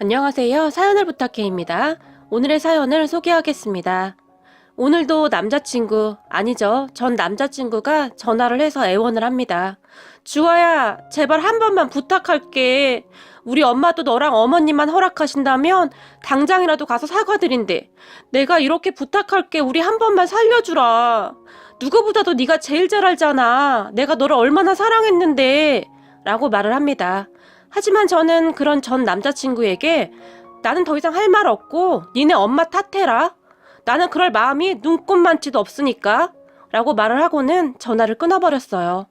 안녕하세요. 사연을 부탁해입니다. 오늘의 사연을 소개하겠습니다. 오늘도 남자친구, 아니죠. 전 남자친구가 전화를 해서 애원을 합니다. 주아야, 제발 한 번만 부탁할게. 우리 엄마도 너랑 어머님만 허락하신다면 당장이라도 가서 사과드린대. 내가 이렇게 부탁할게. 우리 한 번만 살려주라. 누구보다도 네가 제일 잘 알잖아. 내가 너를 얼마나 사랑했는데. 라고 말을 합니다. 하지만 저는 그런 전 남자친구에게 나는 더 이상 할 말 없고 니네 엄마 탓해라. 나는 그럴 마음이 눈꼽만치도 없으니까 라고 말을 하고는 전화를 끊어버렸어요.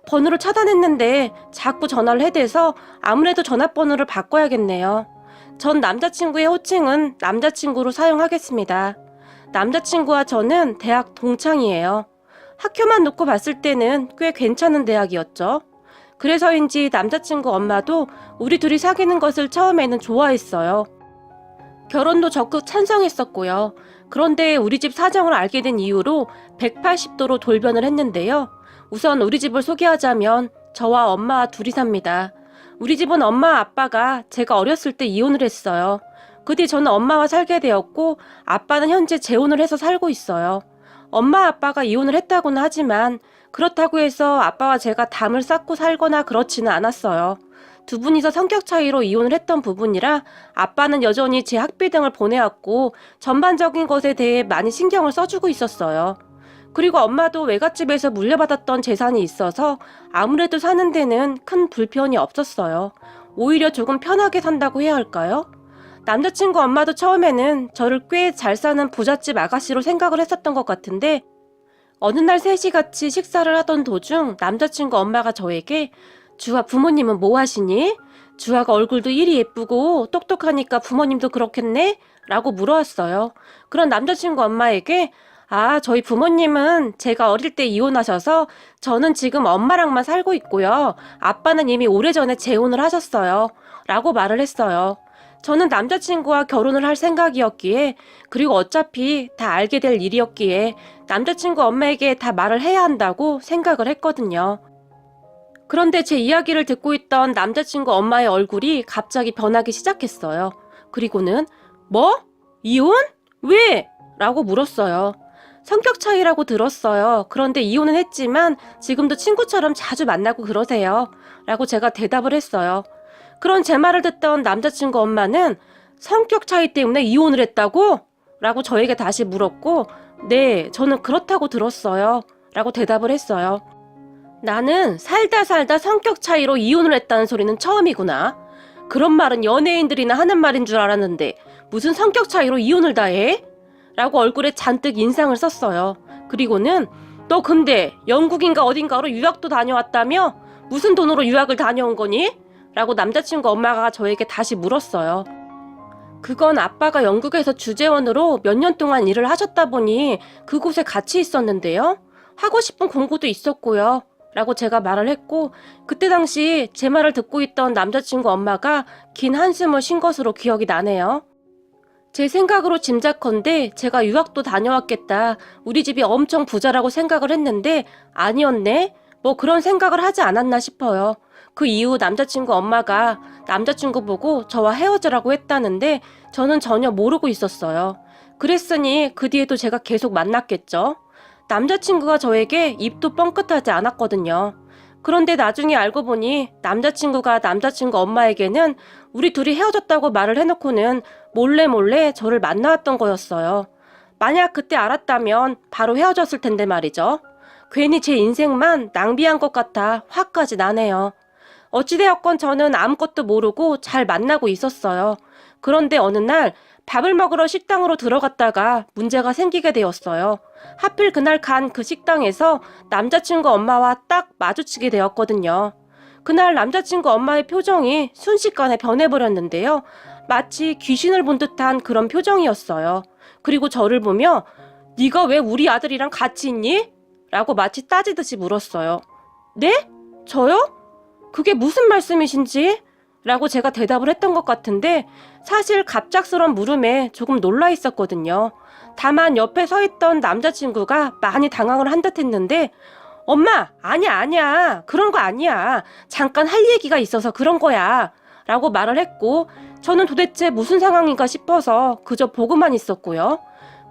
번호를 차단했는데 자꾸 전화를 해대서 아무래도 전화번호를 바꿔야겠네요. 전 남자친구의 호칭은 남자친구로 사용하겠습니다. 남자친구와 저는 대학 동창이에요. 학교만 놓고 봤을 때는 꽤 괜찮은 대학이었죠. 그래서인지 남자친구 엄마도 우리 둘이 사귀는 것을 처음에는 좋아했어요. 결혼도 적극 찬성했었고요. 그런데 우리 집 사정을 알게 된 이후로 180도로 돌변을 했는데요. 우선 우리 집을 소개하자면 저와 엄마 둘이 삽니다. 우리 집은 엄마 아빠가 제가 어렸을 때 이혼을 했어요. 그 뒤 저는 엄마와 살게 되었고 아빠는 현재 재혼을 해서 살고 있어요. 엄마 아빠가 이혼을 했다고는 하지만 그렇다고 해서 아빠와 제가 담을 쌓고 살거나 그렇지는 않았어요. 두 분이서 성격 차이로 이혼을 했던 부분이라 아빠는 여전히 제 학비 등을 보내왔고 전반적인 것에 대해 많이 신경을 써주고 있었어요. 그리고 엄마도 외갓집에서 물려받았던 재산이 있어서 아무래도 사는 데는 큰 불편이 없었어요. 오히려 조금 편하게 산다고 해야 할까요? 남자친구 엄마도 처음에는 저를 꽤 잘 사는 부잣집 아가씨로 생각을 했었던 것 같은데 어느 날 셋이 같이 식사를 하던 도중 남자친구 엄마가 저에게 주아 부모님은 뭐 하시니? 주아가 얼굴도 이리 예쁘고 똑똑하니까 부모님도 그렇겠네? 라고 물어왔어요. 그런 남자친구 엄마에게 저희 부모님은 제가 어릴 때 이혼하셔서 저는 지금 엄마랑만 살고 있고요. 아빠는 이미 오래전에 재혼을 하셨어요. 라고 말을 했어요. 저는 남자친구와 결혼을 할 생각이었기에 그리고 어차피 다 알게 될 일이었기에 남자친구 엄마에게 다 말을 해야 한다고 생각을 했거든요. 그런데 제 이야기를 듣고 있던 남자친구 엄마의 얼굴이 갑자기 변하기 시작했어요. 그리고는 뭐? 이혼? 왜? 라고 물었어요. 성격 차이라고 들었어요. 그런데 이혼은 했지만 지금도 친구처럼 자주 만나고 그러세요. 라고 제가 대답을 했어요. 그런 제 말을 듣던 남자친구 엄마는 성격 차이 때문에 이혼을 했다고? 라고 저에게 다시 물었고 네, 저는 그렇다고 들었어요. 라고 대답을 했어요. 나는 살다 성격 차이로 이혼을 했다는 소리는 처음이구나. 그런 말은 연예인들이나 하는 말인 줄 알았는데 무슨 성격 차이로 이혼을 다 해? 라고 얼굴에 잔뜩 인상을 썼어요. 그리고는 너 근데 영국인가 어딘가로 유학도 다녀왔다며? 무슨 돈으로 유학을 다녀온 거니? 라고 남자친구 엄마가 저에게 다시 물었어요. 그건 아빠가 영국에서 주재원으로 몇 년 동안 일을 하셨다 보니 그곳에 같이 있었는데요. 하고 싶은 공부도 있었고요. 라고 제가 말을 했고 그때 당시 제 말을 듣고 있던 남자친구 엄마가 긴 한숨을 쉰 것으로 기억이 나네요. 제 생각으로 짐작컨대 제가 유학도 다녀왔겠다. 우리 집이 엄청 부자라고 생각을 했는데 아니었네? 뭐 그런 생각을 하지 않았나 싶어요. 그 이후 남자친구 엄마가 남자친구 보고 저와 헤어지라고 했다는데 저는 전혀 모르고 있었어요. 그랬으니 그 뒤에도 제가 계속 만났겠죠. 남자친구가 저에게 입도 뻥끗하지 않았거든요. 그런데 나중에 알고 보니 남자친구가 남자친구 엄마에게는 우리 둘이 헤어졌다고 말을 해놓고는 몰래 저를 만나왔던 거였어요. 만약 그때 알았다면 바로 헤어졌을 텐데 말이죠. 괜히 제 인생만 낭비한 것 같아 화까지 나네요. 어찌되었건 저는 아무것도 모르고 잘 만나고 있었어요. 그런데 어느 날 밥을 먹으러 식당으로 들어갔다가 문제가 생기게 되었어요. 하필 그날 간 그 식당에서 남자친구 엄마와 딱 마주치게 되었거든요. 그날 남자친구 엄마의 표정이 순식간에 변해버렸는데요. 마치 귀신을 본 듯한 그런 표정이었어요. 그리고 저를 보며 네가 왜 우리 아들이랑 같이 있니? 라고 마치 따지듯이 물었어요. 네? 저요? 그게 무슨 말씀이신지? 라고 제가 대답을 했던 것 같은데 사실 갑작스런 물음에 조금 놀라 있었거든요. 다만 옆에 서 있던 남자친구가 많이 당황을 한 듯 했는데 엄마, 아니야. 그런 거 아니야. 잠깐 할 얘기가 있어서 그런 거야. 라고 말을 했고 저는 도대체 무슨 상황인가 싶어서 그저 보고만 있었고요.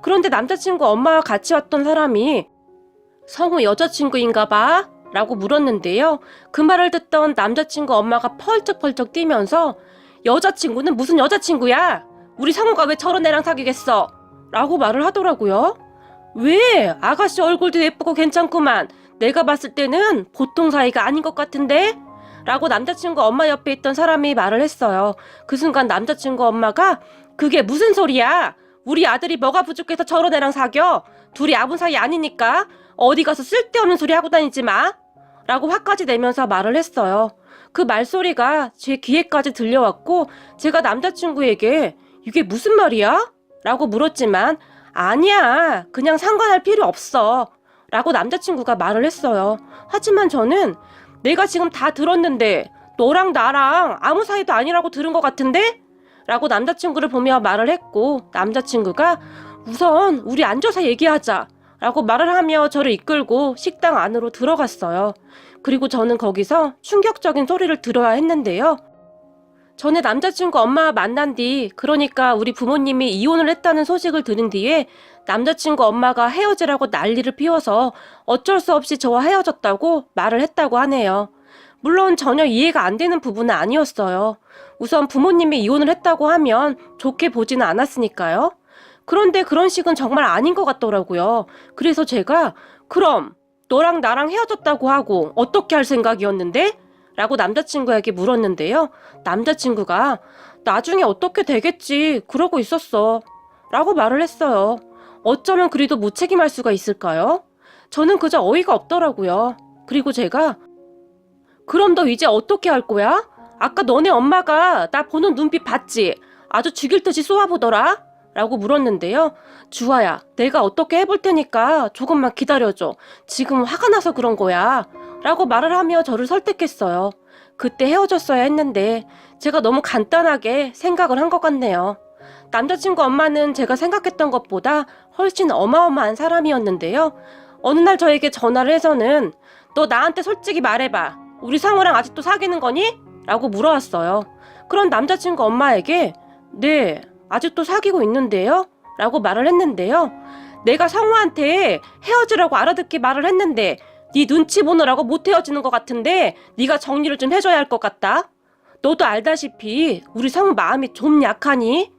그런데 남자친구 엄마와 같이 왔던 사람이 성우 여자친구인가 봐? 라고 물었는데요. 그 말을 듣던 남자친구 엄마가 펄쩍펄쩍 뛰면서 여자친구는 무슨 여자친구야? 우리 성우가 왜 저런 애랑 사귀겠어? 라고 말을 하더라고요. 왜? 아가씨 얼굴도 예쁘고 괜찮구만. 내가 봤을 때는 보통 사이가 아닌 것 같은데? 라고 남자친구 엄마 옆에 있던 사람이 말을 했어요. 그 순간 남자친구 엄마가 그게 무슨 소리야? 우리 아들이 뭐가 부족해서 저런 애랑 사겨? 둘이 아분 사이 아니니까 어디 가서 쓸데없는 소리 하고 다니지 마. 라고 화까지 내면서 말을 했어요. 그 말소리가 제 귀에까지 들려왔고 제가 남자친구에게 이게 무슨 말이야? 라고 물었지만 아니야. 그냥 상관할 필요 없어. 라고 남자친구가 말을 했어요. 하지만 저는 내가 지금 다 들었는데 너랑 나랑 아무 사이도 아니라고 들은 것 같은데? 라고 남자친구를 보며 말을 했고 남자친구가 우선 우리 앉아서 얘기하자 라고 말을 하며 저를 이끌고 식당 안으로 들어갔어요. 그리고 저는 거기서 충격적인 소리를 들어야 했는데요. 전에 남자친구 엄마와 만난 뒤 그러니까 우리 부모님이 이혼을 했다는 소식을 들은 뒤에 남자친구 엄마가 헤어지라고 난리를 피워서 어쩔 수 없이 저와 헤어졌다고 말을 했다고 하네요. 물론 전혀 이해가 안 되는 부분은 아니었어요. 우선 부모님이 이혼을 했다고 하면 좋게 보지는 않았으니까요. 그런데 그런 식은 정말 아닌 것 같더라고요. 그래서 제가 그럼 너랑 나랑 헤어졌다고 하고 어떻게 할 생각이었는데? 라고 남자친구에게 물었는데요. 남자친구가 나중에 어떻게 되겠지 그러고 있었어 라고 말을 했어요. 어쩌면 그리도 무책임할 수가 있을까요? 저는 그저 어이가 없더라고요. 그리고 제가 그럼 너 이제 어떻게 할 거야? 아까 너네 엄마가 나 보는 눈빛 봤지? 아주 죽일 듯이 쏘아보더라? 라고 물었는데요. 주아야, 내가 어떻게 해볼 테니까 조금만 기다려줘. 지금 화가 나서 그런 거야. 라고 말을 하며 저를 설득했어요. 그때 헤어졌어야 했는데 제가 너무 간단하게 생각을 한 것 같네요. 남자친구 엄마는 제가 생각했던 것보다 훨씬 어마어마한 사람이었는데요. 어느 날 저에게 전화를 해서는 너 나한테 솔직히 말해봐. 우리 성우랑 아직도 사귀는 거니? 라고 물어왔어요. 그런 남자친구 엄마에게 네, 아직도 사귀고 있는데요? 라고 말을 했는데요. 내가 성우한테 헤어지라고 알아듣게 말을 했는데 네 눈치 보느라고 못 헤어지는 것 같은데 네가 정리를 좀 해줘야 할 것 같다. 너도 알다시피 우리 성우 마음이 좀 약하니?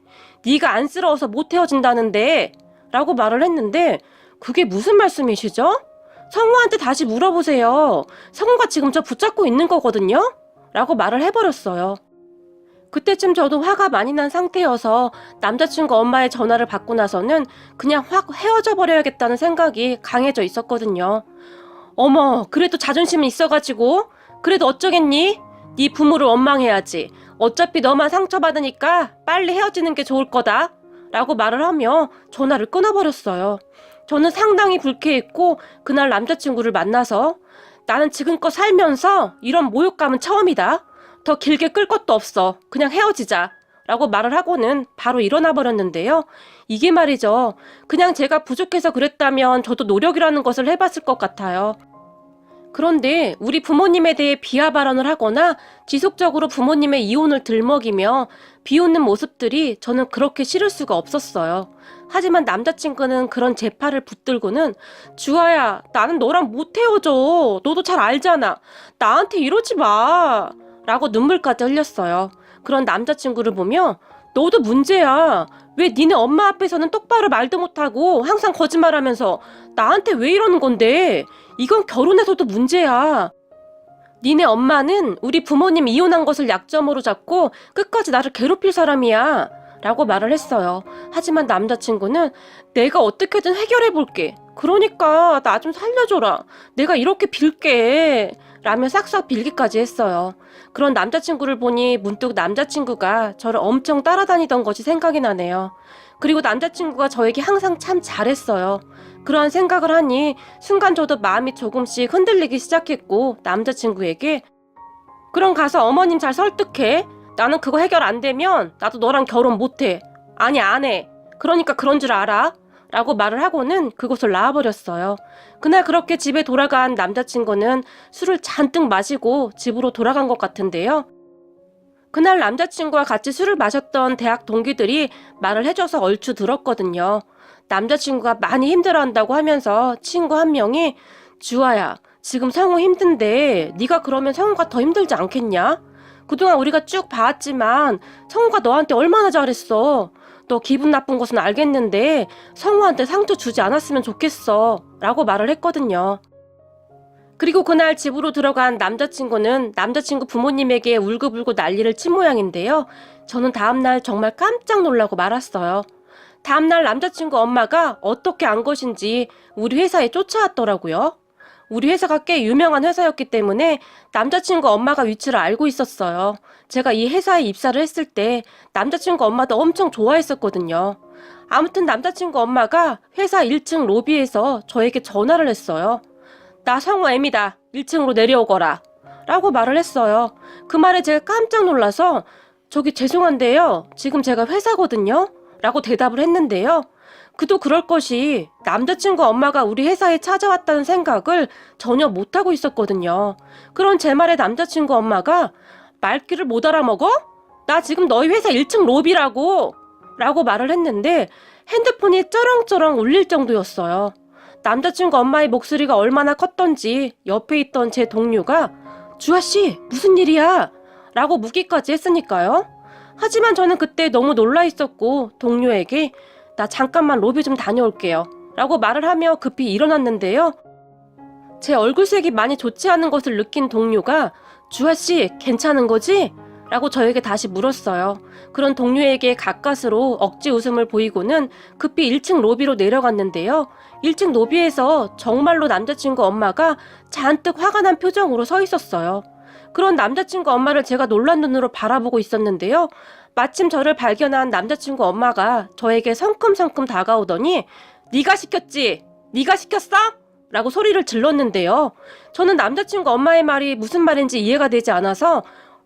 네가 안쓰러워서 못 헤어진다는데 라고 말을 했는데 그게 무슨 말씀이시죠? 성우한테 다시 물어보세요. 성우가 지금 저 붙잡고 있는 거거든요? 라고 말을 해버렸어요. 그때쯤 저도 화가 많이 난 상태여서 남자친구 엄마의 전화를 받고 나서는 그냥 확 헤어져 버려야겠다는 생각이 강해져 있었거든요. 어머, 그래도 자존심은 있어가지고 그래도 어쩌겠니? 네 부모를 원망해야지. 어차피 너만 상처받으니까 빨리 헤어지는 게 좋을 거다 라고 말을 하며 전화를 끊어버렸어요. 저는 상당히 불쾌했고 그날 남자친구를 만나서 나는 지금껏 살면서 이런 모욕감은 처음이다. 더 길게 끌 것도 없어. 그냥 헤어지자. 라고 말을 하고는 바로 일어나 버렸는데요. 이게 말이죠. 그냥 제가 부족해서 그랬다면 저도 노력이라는 것을 해봤을 것 같아요. 그런데 우리 부모님에 대해 비하 발언을 하거나 지속적으로 부모님의 이혼을 들먹이며 비웃는 모습들이 저는 그렇게 싫을 수가 없었어요. 하지만 남자친구는 그런 제 팔을 붙들고는 주아야, 나는 너랑 못 헤어져. 너도 잘 알잖아. 나한테 이러지 마. 라고 눈물까지 흘렸어요. 그런 남자친구를 보며 너도 문제야. 왜 니네 엄마 앞에서는 똑바로 말도 못하고 항상 거짓말하면서 나한테 왜 이러는 건데? 이건 결혼해서도 문제야. 니네 엄마는 우리 부모님 이혼한 것을 약점으로 잡고 끝까지 나를 괴롭힐 사람이야. 라고 말을 했어요. 하지만 남자친구는 내가 어떻게든 해결해볼게. 그러니까 나 좀 살려줘라. 내가 이렇게 빌게. 라며 싹싹 빌기까지 했어요. 그런 남자친구를 보니 문득 남자친구가 저를 엄청 따라다니던 것이 생각이 나네요. 그리고 남자친구가 저에게 항상 참 잘했어요. 그러한 생각을 하니 순간 저도 마음이 조금씩 흔들리기 시작했고 남자친구에게 그럼 가서 어머님 잘 설득해. 나는 그거 해결 안 되면 나도 너랑 결혼 못해. 아니 안 해. 그러니까 그런 줄 알아. 라고 말을 하고는 그곳을 나와버렸어요. 그날 그렇게 집에 돌아간 남자친구는 술을 잔뜩 마시고 집으로 돌아간 것 같은데요. 그날 남자친구와 같이 술을 마셨던 대학 동기들이 말을 해줘서 얼추 들었거든요. 남자친구가 많이 힘들어한다고 하면서 친구 한 명이 주아야, 지금 성우 힘든데 네가 그러면 성우가 더 힘들지 않겠냐? 그동안 우리가 쭉 봐왔지만 성우가 너한테 얼마나 잘했어. 너 기분 나쁜 것은 알겠는데 성우한테 상처 주지 않았으면 좋겠어 라고 말을 했거든요. 그리고 그날 집으로 들어간 남자친구는 남자친구 부모님에게 울고불고 난리를 친 모양인데요. 저는 다음날 정말 깜짝 놀라고 말았어요. 다음날 남자친구 엄마가 어떻게 안 것인지 우리 회사에 쫓아왔더라고요. 우리 회사가 꽤 유명한 회사였기 때문에 남자친구 엄마가 위치를 알고 있었어요. 제가 이 회사에 입사를 했을 때 남자친구 엄마도 엄청 좋아했었거든요. 아무튼 남자친구 엄마가 회사 1층 로비에서 저에게 전화를 했어요. 나 성우 M이다. 1층으로 내려오거라. 라고 말을 했어요. 그 말에 제가 깜짝 놀라서 저기 죄송한데요. 지금 제가 회사거든요. 라고 대답을 했는데요. 그도 그럴 것이 남자친구 엄마가 우리 회사에 찾아왔다는 생각을 전혀 못하고 있었거든요. 그런 제 말에 남자친구 엄마가 말귀를 못 알아먹어? 나 지금 너희 회사 1층 로비라고! 라고 말을 했는데 핸드폰이 쩌렁쩌렁 울릴 정도였어요. 남자친구 엄마의 목소리가 얼마나 컸던지 옆에 있던 제 동료가 주아씨 무슨 일이야? 라고 묻기까지 했으니까요. 하지만 저는 그때 너무 놀라 있었고 동료에게 나 잠깐만 로비 좀 다녀올게요 라고 말을 하며 급히 일어났는데요. 제 얼굴색이 많이 좋지 않은 것을 느낀 동료가 주아씨 괜찮은 거지? 라고 저에게 다시 물었어요. 그런 동료에게 가까스로 억지 웃음을 보이고는 급히 1층 로비로 내려갔는데요. 1층 로비에서 정말로 남자친구 엄마가 잔뜩 화가 난 표정으로 서 있었어요. 그런 남자친구 엄마를 제가 놀란 눈으로 바라보고 있었는데요. 마침 저를 발견한 남자친구 엄마가 저에게 성큼성큼 다가오더니 네가 시켰지? 네가 시켰어? 라고 소리를 질렀는데요. 저는 남자친구 엄마의 말이 무슨 말인지 이해가 되지 않아서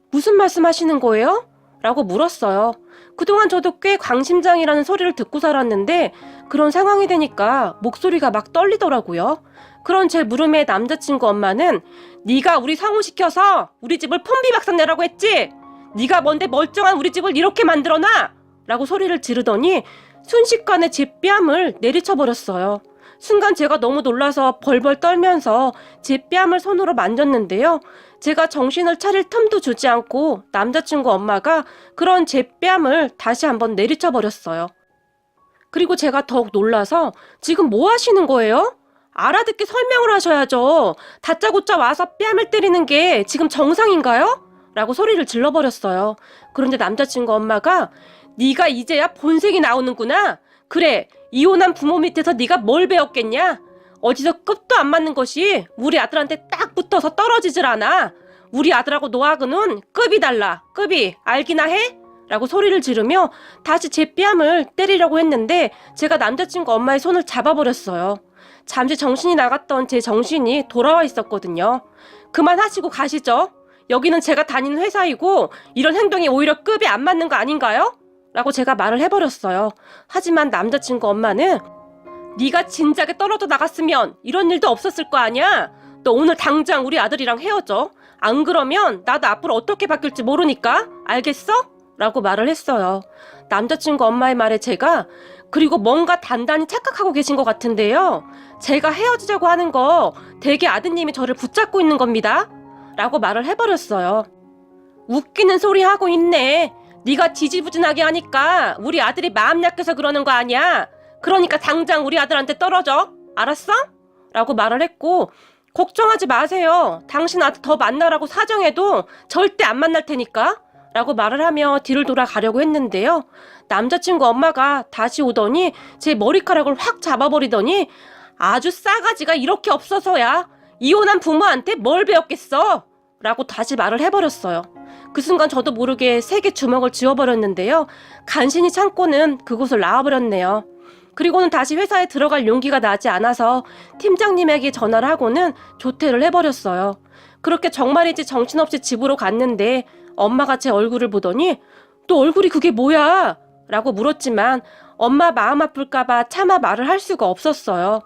무슨 말씀하시는 거예요? 라고 물었어요. 그동안 저도 꽤 광심장이라는 소리를 듣고 살았는데 그런 상황이 되니까 목소리가 막 떨리더라고요. 그런 제 물음에 남자친구 엄마는 네가 우리 성우 시켜서 우리 집을 폰비박산 내라고 했지? 네가 뭔데 멀쩡한 우리 집을 이렇게 만들어놔? 라고 소리를 지르더니 순식간에 제 뺨을 내리쳐버렸어요. 순간 제가 너무 놀라서 벌벌 떨면서 제 뺨을 손으로 만졌는데요. 제가 정신을 차릴 틈도 주지 않고 남자친구 엄마가 그런 제 뺨을 다시 한번 내리쳐버렸어요. 그리고 제가 더욱 놀라서 지금 뭐 하시는 거예요? 알아듣게 설명을 하셔야죠. 다짜고짜 와서 뺨을 때리는 게 지금 정상인가요? 라고 소리를 질러버렸어요. 그런데 남자친구 엄마가 네가 이제야 본색이 나오는구나. 그래, 이혼한 부모 밑에서 네가 뭘 배웠겠냐? 어디서 급도 안 맞는 것이 우리 아들한테 딱 붙어서 떨어지질 않아. 우리 아들하고 너하고는 급이 달라. 급이 알기나 해? 라고 소리를 지르며 다시 제 뺨을 때리려고 했는데 제가 남자친구 엄마의 손을 잡아버렸어요. 잠시 정신이 나갔던 제 정신이 돌아와 있었거든요. 그만하시고 가시죠. 여기는 제가 다니는 회사이고 이런 행동이 오히려 급이 안 맞는 거 아닌가요? 라고 제가 말을 해버렸어요. 하지만 남자친구 엄마는 네가 진작에 떨어져 나갔으면 이런 일도 없었을 거 아니야? 너 오늘 당장 우리 아들이랑 헤어져. 안 그러면 나도 앞으로 어떻게 바뀔지 모르니까 알겠어? 라고 말을 했어요. 남자친구 엄마의 말에 제가 그리고 뭔가 단단히 착각하고 계신 것 같은데요. 제가 헤어지자고 하는 거 대개 아드님이 저를 붙잡고 있는 겁니다. 라고 말을 해버렸어요. 웃기는 소리 하고 있네. 네가 지지부진하게 하니까 우리 아들이 마음 약해서 그러는 거 아니야. 그러니까 당장 우리 아들한테 떨어져. 알았어? 라고 말을 했고 걱정하지 마세요. 당신 아들 더 만나라고 사정해도 절대 안 만날 테니까. 라고 말을 하며 뒤를 돌아가려고 했는데요. 남자친구 엄마가 다시 오더니 제 머리카락을 확 잡아버리더니 아주 싸가지가 이렇게 없어서야 이혼한 부모한테 뭘 배웠겠어? 라고 다시 말을 해버렸어요. 그 순간 저도 모르게 세게 주먹을 쥐어버렸는데요. 간신히 참고는 그곳을 나와버렸네요. 그리고는 다시 회사에 들어갈 용기가 나지 않아서 팀장님에게 전화를 하고는 조퇴를 해버렸어요. 그렇게 정말이지 정신없이 집으로 갔는데 엄마가 제 얼굴을 보더니 너 얼굴이 그게 뭐야? 라고 물었지만 엄마 마음 아플까봐 차마 말을 할 수가 없었어요.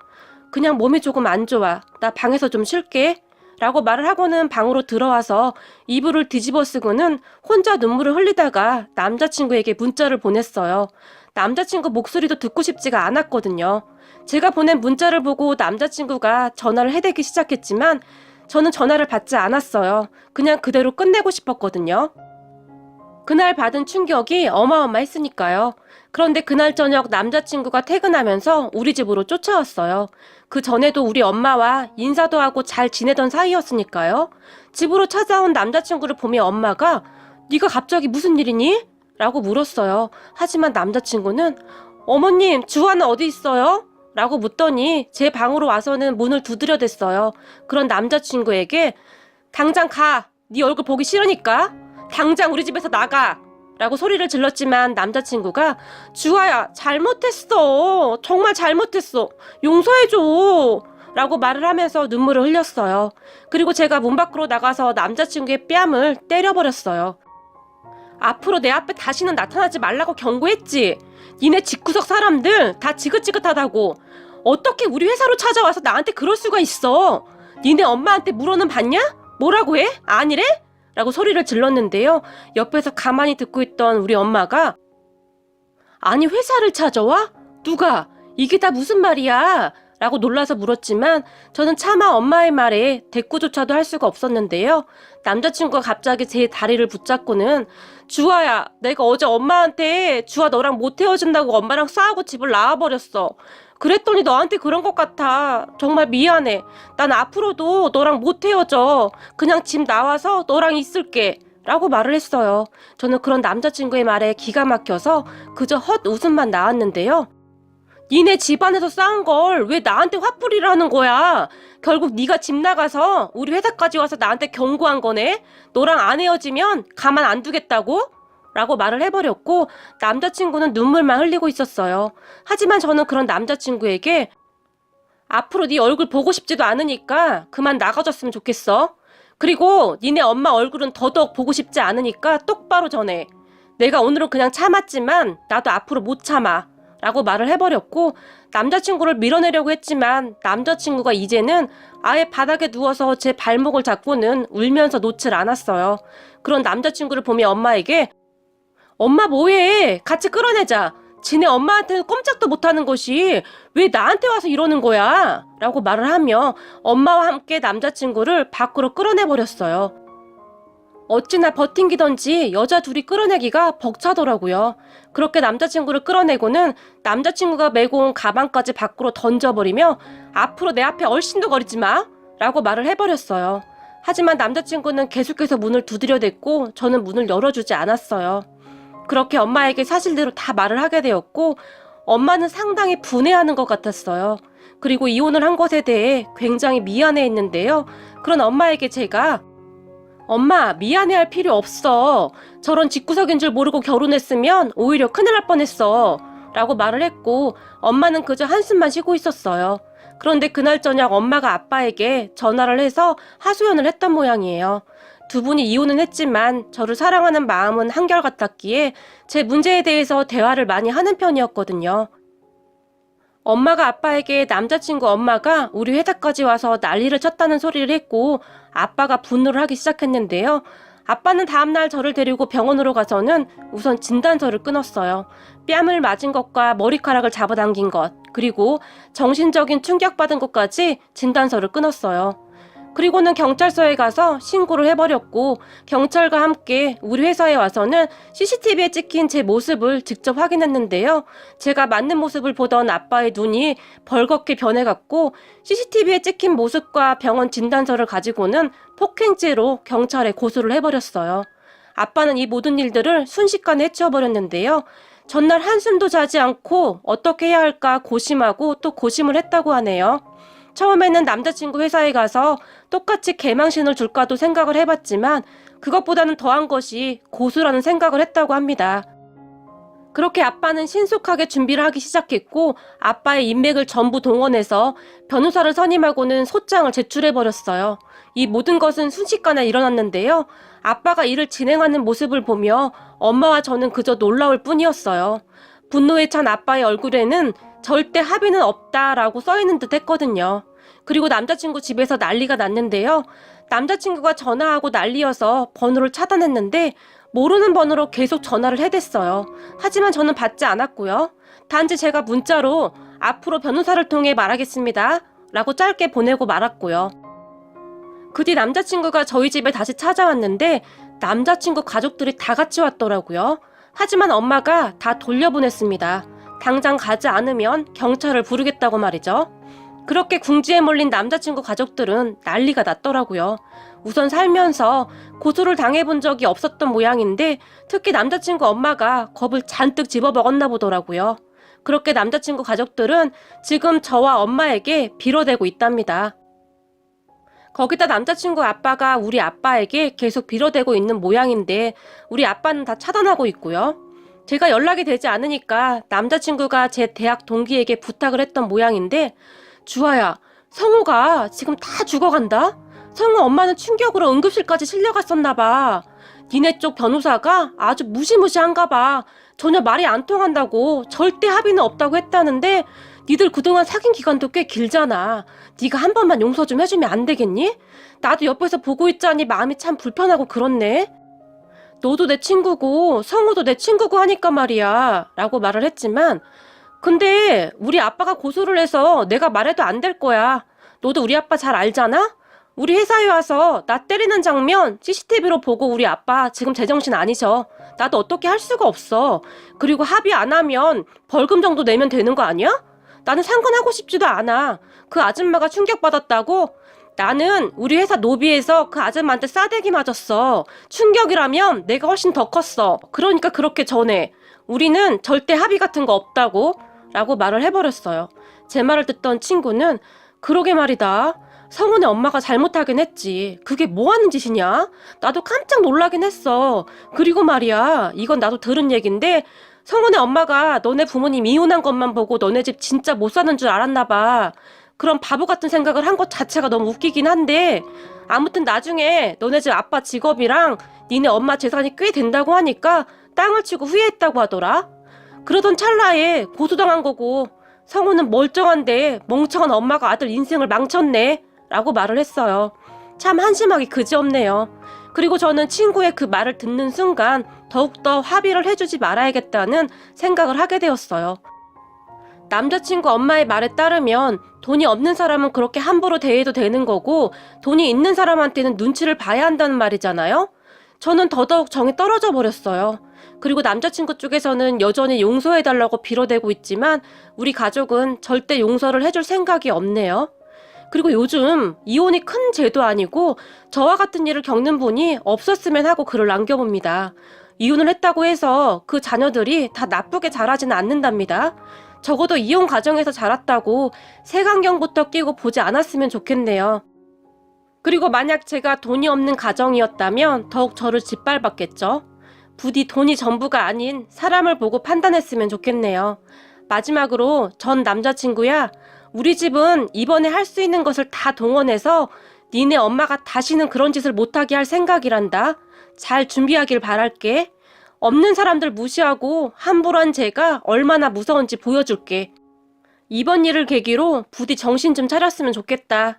그냥 몸이 조금 안 좋아. 나 방에서 좀 쉴게. 라고 말을 하고는 방으로 들어와서 이불을 뒤집어 쓰고는 혼자 눈물을 흘리다가 남자친구에게 문자를 보냈어요. 남자친구 목소리도 듣고 싶지가 않았거든요. 제가 보낸 문자를 보고 남자친구가 전화를 해대기 시작했지만 저는 전화를 받지 않았어요. 그냥 그대로 끝내고 싶었거든요. 그날 받은 충격이 어마어마했으니까요. 그런데 그날 저녁 남자친구가 퇴근하면서 우리 집으로 쫓아왔어요. 그 전에도 우리 엄마와 인사도 하고 잘 지내던 사이였으니까요. 집으로 찾아온 남자친구를 보며 엄마가 네가 갑자기 무슨 일이니? 라고 물었어요. 하지만 남자친구는 어머님, 주아는 어디 있어요? 라고 묻더니 제 방으로 와서는 문을 두드려댔어요. 그런 남자친구에게 당장 가! 네 얼굴 보기 싫으니까! 당장 우리 집에서 나가! 라고 소리를 질렀지만 남자친구가 주아야, 잘못했어. 정말 잘못했어. 용서해줘. 라고 말을 하면서 눈물을 흘렸어요. 그리고 제가 문 밖으로 나가서 남자친구의 뺨을 때려버렸어요. 앞으로 내 앞에 다시는 나타나지 말라고 경고했지. 니네 집구석 사람들 다 지긋지긋하다고. 어떻게 우리 회사로 찾아와서 나한테 그럴 수가 있어. 니네 엄마한테 물어는 봤냐? 뭐라고 해? 아니래? 라고 소리를 질렀는데요. 옆에서 가만히 듣고 있던 우리 엄마가 아니 회사를 찾아와? 누가? 이게 다 무슨 말이야? 라고 놀라서 물었지만 저는 차마 엄마의 말에 대꾸조차도 할 수가 없었는데요. 남자친구가 갑자기 제 다리를 붙잡고는 주아야, 내가 어제 엄마한테 주아 너랑 못 헤어진다고 엄마랑 싸우고 집을 나와버렸어. 그랬더니 너한테 그런 것 같아. 정말 미안해. 난 앞으로도 너랑 못 헤어져. 그냥 집 나와서 너랑 있을게. 라고 말을 했어요. 저는 그런 남자친구의 말에 기가 막혀서 그저 헛 웃음만 나왔는데요. 니네 집안에서 싸운 걸 왜 나한테 화풀이를 하는 거야? 결국 네가 집 나가서 우리 회사까지 와서 나한테 경고한 거네? 너랑 안 헤어지면 가만 안 두겠다고? 라고 말을 해버렸고 남자친구는 눈물만 흘리고 있었어요. 하지만 저는 그런 남자친구에게 앞으로 네 얼굴 보고 싶지도 않으니까 그만 나가줬으면 좋겠어. 그리고 니네 엄마 얼굴은 더더욱 보고 싶지 않으니까 똑바로 전해. 내가 오늘은 그냥 참았지만 나도 앞으로 못 참아. 라고 말을 해버렸고 남자친구를 밀어내려고 했지만 남자친구가 이제는 아예 바닥에 누워서 제 발목을 잡고는 울면서 놓질 않았어요. 그런 남자친구를 보며 엄마에게 엄마 뭐해? 같이 끌어내자. 지네 엄마한테는 꼼짝도 못하는 것이 왜 나한테 와서 이러는 거야? 라고 말을 하며 엄마와 함께 남자친구를 밖으로 끌어내버렸어요. 어찌나 버팅기던지 여자 둘이 끌어내기가 벅차더라고요. 그렇게 남자친구를 끌어내고는 남자친구가 메고 온 가방까지 밖으로 던져버리며 앞으로 내 앞에 얼씬도 거리지 마! 라고 말을 해버렸어요. 하지만 남자친구는 계속해서 문을 두드려댔고 저는 문을 열어주지 않았어요. 그렇게 엄마에게 사실대로 다 말을 하게 되었고 엄마는 상당히 분해하는 것 같았어요. 그리고 이혼을 한 것에 대해 굉장히 미안해했는데요. 그런 엄마에게 제가 엄마, 미안해할 필요 없어. 저런 집구석인 줄 모르고 결혼했으면 오히려 큰일 날 뻔했어. 라고 말을 했고 엄마는 그저 한숨만 쉬고 있었어요. 그런데 그날 저녁 엄마가 아빠에게 전화를 해서 하소연을 했던 모양이에요. 두 분이 이혼은 했지만 저를 사랑하는 마음은 한결같았기에 제 문제에 대해서 대화를 많이 하는 편이었거든요. 엄마가 아빠에게 남자친구 엄마가 우리 회사까지 와서 난리를 쳤다는 소리를 했고 아빠가 분노를 하기 시작했는데요. 아빠는 다음날 저를 데리고 병원으로 가서는 우선 진단서를 끊었어요. 뺨을 맞은 것과 머리카락을 잡아당긴 것, 그리고 정신적인 충격받은 것까지 진단서를 끊었어요. 그리고는 경찰서에 가서 신고를 해버렸고 경찰과 함께 우리 회사에 와서는 CCTV에 찍힌 제 모습을 직접 확인했는데요. 제가 맞는 모습을 보던 아빠의 눈이 벌겋게 변해갔고 CCTV에 찍힌 모습과 병원 진단서를 가지고는 폭행죄로 경찰에 고소를 해버렸어요. 아빠는 이 모든 일들을 순식간에 해치워버렸는데요. 전날 한숨도 자지 않고 어떻게 해야 할까 고심하고 또 고심을 했다고 하네요. 처음에는 남자친구 회사에 가서 똑같이 개망신을 줄까도 생각을 해봤지만 그것보다는 더한 것이 고소라는 생각을 했다고 합니다. 그렇게 아빠는 신속하게 준비를 하기 시작했고 아빠의 인맥을 전부 동원해서 변호사를 선임하고는 소장을 제출해버렸어요. 이 모든 것은 순식간에 일어났는데요. 아빠가 일을 진행하는 모습을 보며 엄마와 저는 그저 놀라울 뿐이었어요. 분노에 찬 아빠의 얼굴에는 절대 합의는 없다라고 써있는 듯 했거든요. 그리고 남자친구 집에서 난리가 났는데요. 남자친구가 전화하고 난리여서 번호를 차단했는데 모르는 번호로 계속 전화를 해댔어요. 하지만 저는 받지 않았고요. 단지 제가 문자로 앞으로 변호사를 통해 말하겠습니다 라고 짧게 보내고 말았고요. 그 뒤 남자친구가 저희 집에 다시 찾아왔는데 남자친구 가족들이 다 같이 왔더라고요. 하지만 엄마가 다 돌려보냈습니다. 당장 가지 않으면 경찰을 부르겠다고 말이죠. 그렇게 궁지에 몰린 남자친구 가족들은 난리가 났더라고요. 우선 살면서 고소를 당해본 적이 없었던 모양인데 특히 남자친구 엄마가 겁을 잔뜩 집어먹었나 보더라고요. 그렇게 남자친구 가족들은 지금 저와 엄마에게 빌어대고 있답니다. 거기다 남자친구 아빠가 우리 아빠에게 계속 빌어대고 있는 모양인데 우리 아빠는 다 차단하고 있고요. 제가 연락이 되지 않으니까 남자친구가 제 대학 동기에게 부탁을 했던 모양인데 주아야, 성우가 지금 다 죽어간다? 성우 엄마는 충격으로 응급실까지 실려갔었나 봐. 니네 쪽 변호사가 아주 무시무시한가 봐. 전혀 말이 안 통한다고 절대 합의는 없다고 했다는데 니들 그동안 사귄 기간도 꽤 길잖아. 네가 한 번만 용서 좀 해주면 안 되겠니? 나도 옆에서 보고 있자니 마음이 참 불편하고 그렇네. 너도 내 친구고 성우도 내 친구고 하니까 말이야 라고 말을 했지만 근데 우리 아빠가 고소를 해서 내가 말해도 안 될 거야. 너도 우리 아빠 잘 알잖아? 우리 회사에 와서 나 때리는 장면 CCTV로 보고 우리 아빠 지금 제정신 아니셔. 나도 어떻게 할 수가 없어. 그리고 합의 안 하면 벌금 정도 내면 되는 거 아니야? 나는 상관하고 싶지도 않아. 그 아줌마가 충격받았다고? 나는 우리 회사 로비에서 그 아줌마한테 싸대기 맞았어. 충격이라면 내가 훨씬 더 컸어. 그러니까 그렇게 전해. 우리는 절대 합의 같은 거 없다고 라고 말을 해버렸어요. 제 말을 듣던 친구는 그러게 말이다. 성훈의 엄마가 잘못하긴 했지. 그게 뭐 하는 짓이냐? 나도 깜짝 놀라긴 했어. 그리고 말이야, 이건 나도 들은 얘긴데 성훈의 엄마가 너네 부모님 이혼한 것만 보고 너네 집 진짜 못 사는 줄 알았나 봐. 그런 바보 같은 생각을 한 것 자체가 너무 웃기긴 한데 아무튼 나중에 너네 집 아빠 직업이랑 니네 엄마 재산이 꽤 된다고 하니까 땅을 치고 후회했다고 하더라. 그러던 찰나에 고소당한 거고 성우는 멀쩡한데 멍청한 엄마가 아들 인생을 망쳤네 라고 말을 했어요. 참 한심하기 그지없네요. 그리고 저는 친구의 그 말을 듣는 순간 더욱더 합의를 해주지 말아야겠다는 생각을 하게 되었어요. 남자친구 엄마의 말에 따르면 돈이 없는 사람은 그렇게 함부로 대해도 되는 거고 돈이 있는 사람한테는 눈치를 봐야 한다는 말이잖아요. 저는 더더욱 정이 떨어져 버렸어요. 그리고 남자친구 쪽에서는 여전히 용서해달라고 빌어대고 있지만 우리 가족은 절대 용서를 해줄 생각이 없네요. 그리고 요즘 이혼이 큰 죄도 아니고 저와 같은 일을 겪는 분이 없었으면 하고 글을 남겨봅니다. 이혼을 했다고 해서 그 자녀들이 다 나쁘게 자라지는 않는답니다. 적어도 이혼 가정에서 자랐다고 색안경부터 끼고 보지 않았으면 좋겠네요. 그리고 만약 제가 돈이 없는 가정이었다면 더욱 저를 짓밟았겠죠. 부디 돈이 전부가 아닌 사람을 보고 판단했으면 좋겠네요. 마지막으로 전 남자친구야, 우리 집은 이번에 할 수 있는 것을 다 동원해서 니네 엄마가 다시는 그런 짓을 못하게 할 생각이란다. 잘 준비하길 바랄게. 없는 사람들 무시하고 함부로 한 제가 얼마나 무서운지 보여줄게. 이번 일을 계기로 부디 정신 좀 차렸으면 좋겠다.